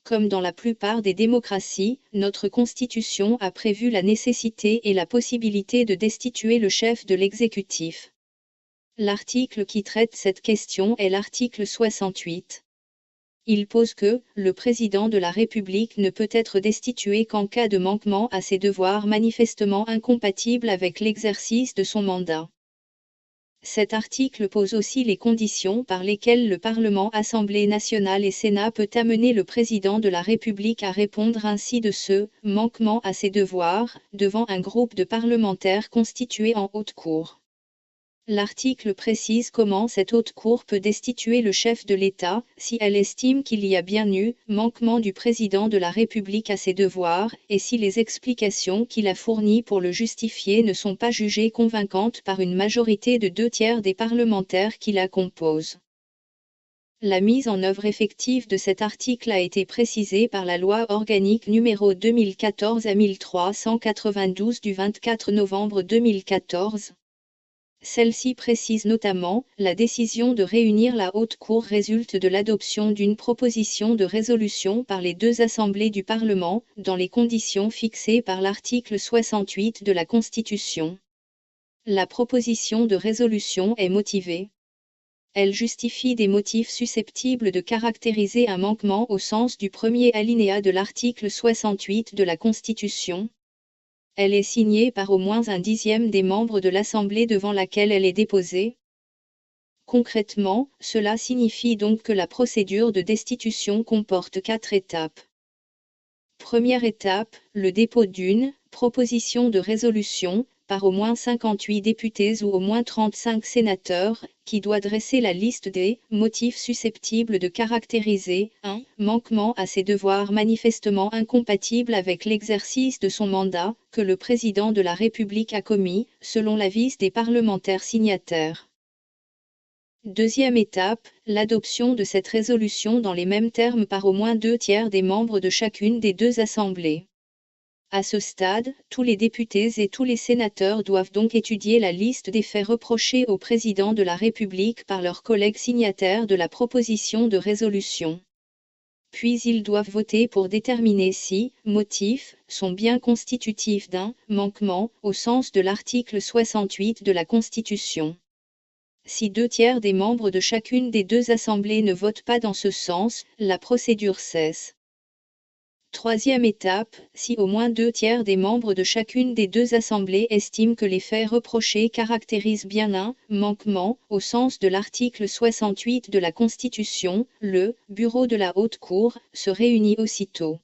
comme dans la plupart des démocraties, notre Constitution a prévu la nécessité et la possibilité de destituer le chef de l'exécutif. L'article qui traite cette question est l'article 68. Il pose que « le président de la République ne peut être destitué qu'en cas de manquement à ses devoirs manifestement incompatibles avec l'exercice de son mandat ». Cet article pose aussi les conditions par lesquelles le Parlement, Assemblée nationale et Sénat peut amener le président de la République à répondre ainsi de ce « manquement à ses devoirs » devant un groupe de parlementaires constitué en haute cour. L'article précise comment cette haute cour peut destituer le chef de l'État, si elle estime qu'il y a bien eu manquement du président de la République à ses devoirs, et si les explications qu'il a fournies pour le justifier ne sont pas jugées convaincantes par une majorité de 2/3 des parlementaires qui la composent. La mise en œuvre effective de cet article a été précisée par la loi organique numéro 2014-1392 du 24 novembre 2014. Celle-ci précise notamment, la décision de réunir la Haute Cour résulte de l'adoption d'une proposition de résolution par les deux assemblées du Parlement, dans les conditions fixées par l'article 68 de la Constitution. La proposition de résolution est motivée. Elle justifie des motifs susceptibles de caractériser un manquement au sens du premier alinéa de l'article 68 de la Constitution. Elle est signée par au moins un dixième des membres de l'Assemblée devant laquelle elle est déposée. Concrètement, cela signifie donc que la procédure de destitution comporte 4 étapes. Première étape, le dépôt d'une proposition de résolution, par au moins 58 députés ou au moins 35 sénateurs, qui doit dresser la liste des motifs susceptibles de caractériser un manquement à ses devoirs manifestement incompatible avec l'exercice de son mandat, que le président de la République a commis, selon l'avis des parlementaires signataires. Deuxième étape, l'adoption de cette résolution dans les mêmes termes par au moins 2/3 des membres de chacune des deux assemblées. À ce stade, tous les députés et tous les sénateurs doivent donc étudier la liste des faits reprochés au président de la République par leurs collègues signataires de la proposition de résolution. Puis ils doivent voter pour déterminer si motifs sont bien constitutifs d'un manquement, au sens de l'article 68 de la Constitution. Si 2/3 des membres de chacune des deux assemblées ne votent pas dans ce sens, la procédure cesse. Troisième étape, si au moins 2/3 des membres de chacune des deux assemblées estiment que les faits reprochés caractérisent bien un manquement, au sens de l'article 68 de la Constitution, le bureau de la Haute Cour se réunit aussitôt.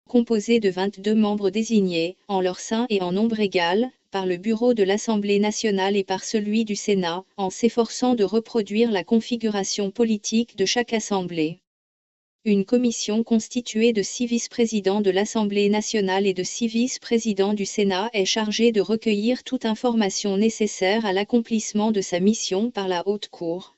Composé de 22 membres désignés, en leur sein et en nombre égal, par le bureau de l'Assemblée nationale et par celui du Sénat, en s'efforçant de reproduire la configuration politique de chaque assemblée. Une commission constituée de 6 vice-présidents de l'Assemblée nationale et de 6 vice-présidents du Sénat est chargée de recueillir toute information nécessaire à l'accomplissement de sa mission par la Haute Cour.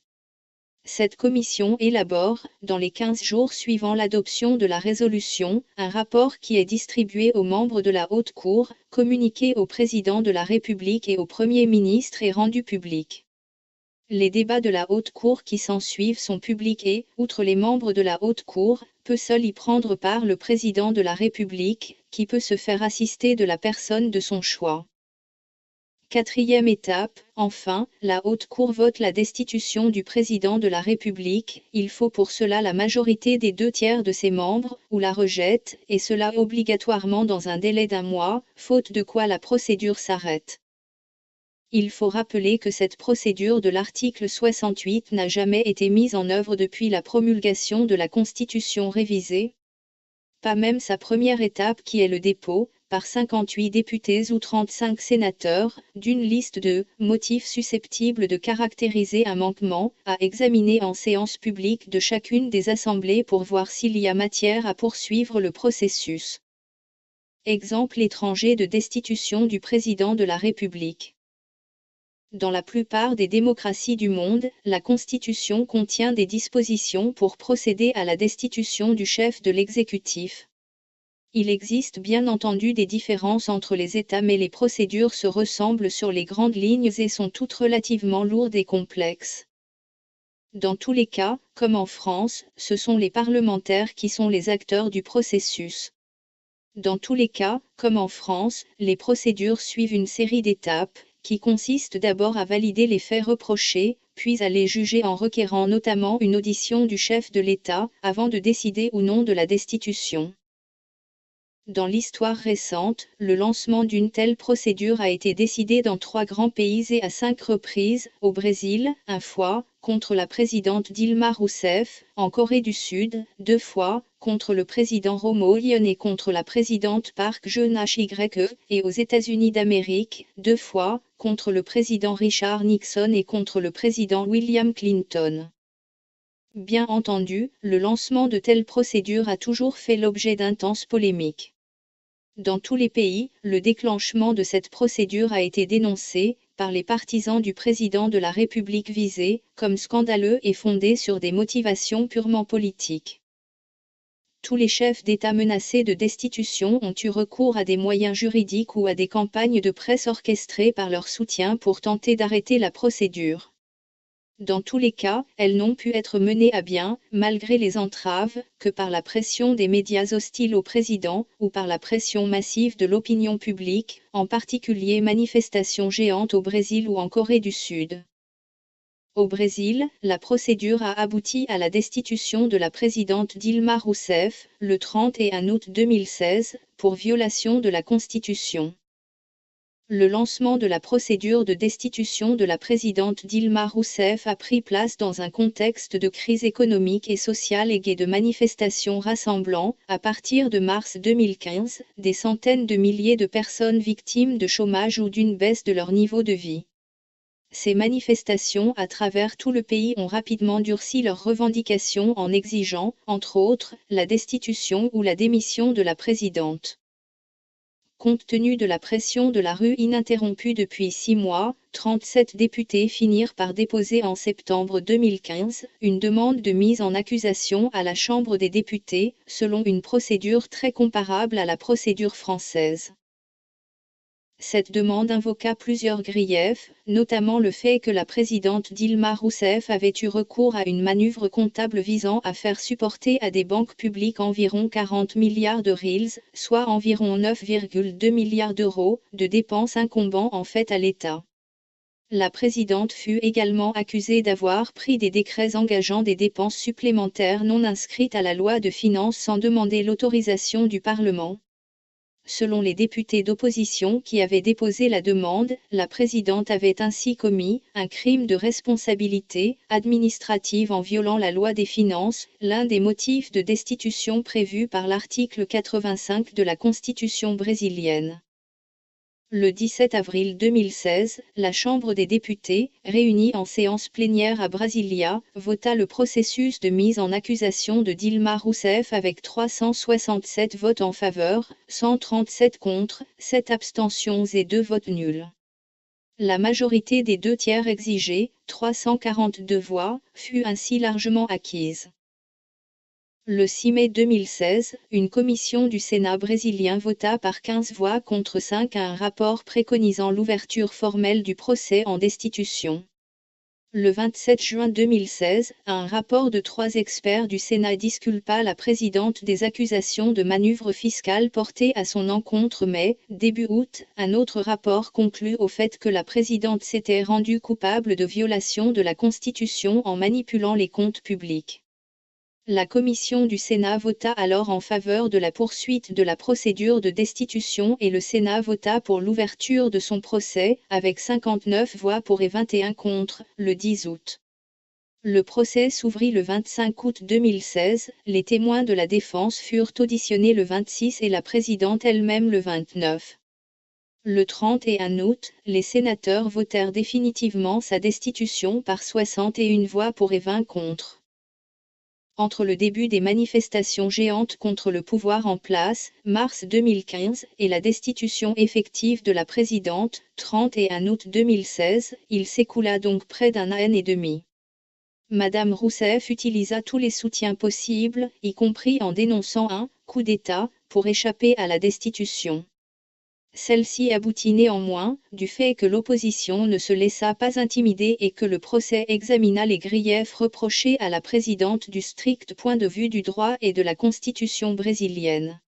Cette commission élabore, dans les 15 jours suivant l'adoption de la résolution, un rapport qui est distribué aux membres de la Haute Cour, communiqué au président de la République et au Premier ministre et rendu public. Les débats de la Haute Cour qui s'ensuivent sont publics et, outre les membres de la Haute Cour, peut seul y prendre part le président de la République, qui peut se faire assister de la personne de son choix. Quatrième étape, enfin, la Haute Cour vote la destitution du président de la République, il faut pour cela la majorité des 2/3 de ses membres, ou la rejette, et cela obligatoirement dans un délai d'1 mois, faute de quoi la procédure s'arrête. Il faut rappeler que cette procédure de l'article 68 n'a jamais été mise en œuvre depuis la promulgation de la Constitution révisée. Pas même sa première étape qui est le dépôt, par 58 députés ou 35 sénateurs, d'une liste de motifs susceptibles de caractériser un manquement, à examiner en séance publique de chacune des assemblées pour voir s'il y a matière à poursuivre le processus. Exemple étranger de destitution du président de la République. Dans la plupart des démocraties du monde, la Constitution contient des dispositions pour procéder à la destitution du chef de l'exécutif. Il existe bien entendu des différences entre les États mais les procédures se ressemblent sur les grandes lignes et sont toutes relativement lourdes et complexes. Dans tous les cas, comme en France, ce sont les parlementaires qui sont les acteurs du processus. Dans tous les cas, comme en France, les procédures suivent une série d'étapes, qui consistent d'abord à valider les faits reprochés, puis à les juger en requérant notamment une audition du chef de l'État, avant de décider ou non de la destitution. Dans l'histoire récente, le lancement d'une telle procédure a été décidé dans 3 grands pays et à 5 reprises, au Brésil, 1 fois, contre la présidente Dilma Rousseff, en Corée du Sud, 2 fois, contre le président Romo-Hyun et contre la présidente Park Geun-hye, et aux États-Unis d'Amérique, 2 fois, contre le président Richard Nixon et contre le président William Clinton. Bien entendu, le lancement de telles procédures a toujours fait l'objet d'intenses polémiques. Dans tous les pays, le déclenchement de cette procédure a été dénoncé, par les partisans du président de la République visé, comme scandaleux et fondé sur des motivations purement politiques. Tous les chefs d'État menacés de destitution ont eu recours à des moyens juridiques ou à des campagnes de presse orchestrées par leur soutien pour tenter d'arrêter la procédure. Dans tous les cas, elles n'ont pu être menées à bien, malgré les entraves, que par la pression des médias hostiles au président, ou par la pression massive de l'opinion publique, en particulier manifestations géantes au Brésil ou en Corée du Sud. Au Brésil, la procédure a abouti à la destitution de la présidente Dilma Rousseff, le 31 août 2016, pour violation de la Constitution. Le lancement de la procédure de destitution de la présidente Dilma Rousseff a pris place dans un contexte de crise économique et sociale et de manifestations rassemblant, à partir de mars 2015, des centaines de milliers de personnes victimes de chômage ou d'une baisse de leur niveau de vie. Ces manifestations à travers tout le pays ont rapidement durci leurs revendications en exigeant, entre autres, la destitution ou la démission de la présidente. Compte tenu de la pression de la rue ininterrompue depuis 6 mois, 37 députés finirent par déposer en septembre 2015 une demande de mise en accusation à la Chambre des députés, selon une procédure très comparable à la procédure française. Cette demande invoqua plusieurs griefs, notamment le fait que la présidente Dilma Rousseff avait eu recours à une manœuvre comptable visant à faire supporter à des banques publiques environ 40 milliards de reals, soit environ 9,2 milliards d'euros, de dépenses incombant en fait à l'État. La présidente fut également accusée d'avoir pris des décrets engageant des dépenses supplémentaires non inscrites à la loi de finances sans demander l'autorisation du Parlement. Selon les députés d'opposition qui avaient déposé la demande, la présidente avait ainsi commis un crime de responsabilité administrative en violant la loi des finances, l'un des motifs de destitution prévus par l'article 85 de la Constitution brésilienne. Le 17 avril 2016, la Chambre des députés, réunie en séance plénière à Brasilia, vota le processus de mise en accusation de Dilma Rousseff avec 367 votes en faveur, 137 contre, 7 abstentions et 2 votes nuls. La majorité des 2 tiers exigée, 342 voix, fut ainsi largement acquise. Le 6 mai 2016, une commission du Sénat brésilien vota par 15 voix contre 5 un rapport préconisant l'ouverture formelle du procès en destitution. Le 27 juin 2016, un rapport de 3 experts du Sénat disculpa la présidente des accusations de manœuvre fiscale portées à son encontre mais, début août, un autre rapport conclut au fait que la présidente s'était rendue coupable de violation de la Constitution en manipulant les comptes publics. La commission du Sénat vota alors en faveur de la poursuite de la procédure de destitution et le Sénat vota pour l'ouverture de son procès, avec 59 voix pour et 21 contre, le 10 août. Le procès s'ouvrit le 25 août 2016, les témoins de la défense furent auditionnés le 26 et la présidente elle-même le 29. Le 31 août, les sénateurs votèrent définitivement sa destitution par 61 voix pour et 20 contre. Entre le début des manifestations géantes contre le pouvoir en place, mars 2015, et la destitution effective de la présidente, 31 août 2016, il s'écoula donc près d'un an et demi. Madame Rousseff utilisa tous les soutiens possibles, y compris en dénonçant un « coup d'État », pour échapper à la destitution. Celle-ci aboutit néanmoins, du fait que l'opposition ne se laissa pas intimider et que le procès examina les griefs reprochés à la présidente du strict point de vue du droit et de la constitution brésilienne.